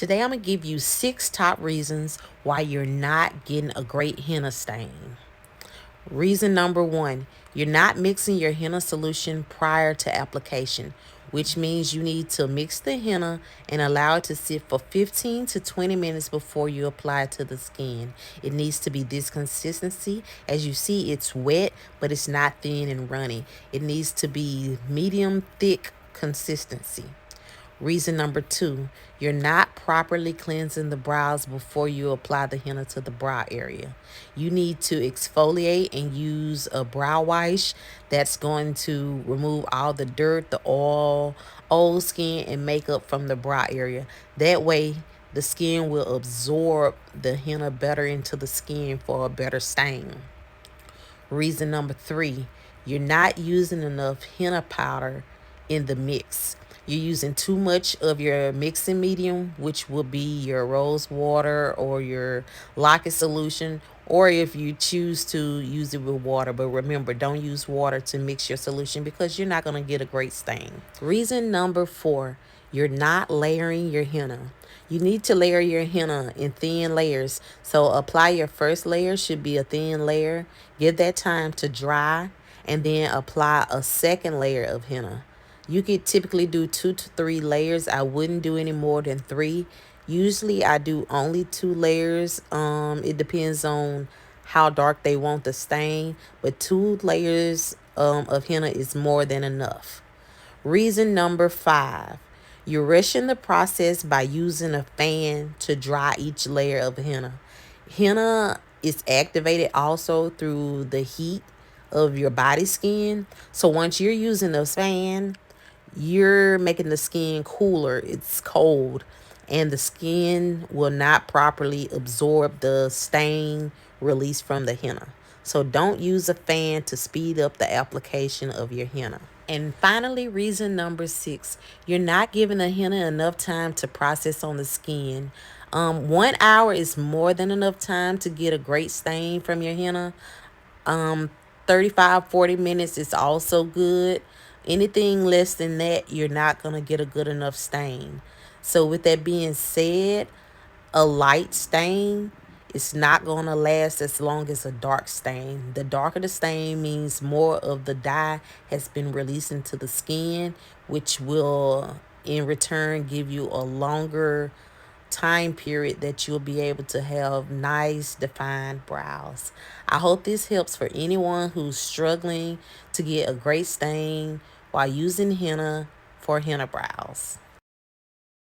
Today I'm going to give you 6 top reasons why you're not getting a great henna stain. Reason number 1, you're not mixing your henna solution prior to application, which means you need to mix the henna and allow it to sit for 15 to 20 minutes before you apply it to the skin. It needs to be this consistency. As you see, it's wet, but it's not thin and runny. It needs to be medium thick consistency. Reason number 2, you're not properly cleansing the brows before you apply the henna to the brow area. You need to exfoliate and use a brow wash that's going to remove all the dirt, the oil, old skin, and makeup from the brow area. That way, the skin will absorb the henna better into the skin for a better stain. Reason number 3, you're not using enough henna powder in the mix. You're using too much of your mixing medium, which will be your rose water or your locket solution, or if you choose to use it with water. But remember, don't use water to mix your solution because you're not going to get a great stain. Reason number 4, you're not layering your henna. You need to layer your henna in thin layers. So apply your first layer, should be a thin layer. Give that time to dry and then apply a second layer of henna. You could typically do 2 to 3 layers. I wouldn't do any more than 3. Usually I do only 2 layers. It depends on how dark they want the stain, but 2 layers of henna is more than enough. Reason number 5, you're rushing the process by using a fan to dry each layer of henna. Henna is activated also through the heat of your body skin. So once you're using a fan, you're making the skin cooler. It's cold, and the skin will not properly absorb the stain released from the henna. So don't use a fan to speed up the application of your henna. And finally, reason number 6, you're not giving the henna enough time to process on the skin. 1 hour is more than enough time to get a great stain from your henna. um 35-40 minutes is also good. Anything less than that, you're not going to get a good enough stain. So with that being said, a light stain is not going to last as long as a dark stain. The darker the stain means more of the dye has been released into the skin, which will in return give you a longer time period that you'll be able to have nice defined brows. I hope this helps for anyone who's struggling to get a great stain while using henna for henna brows.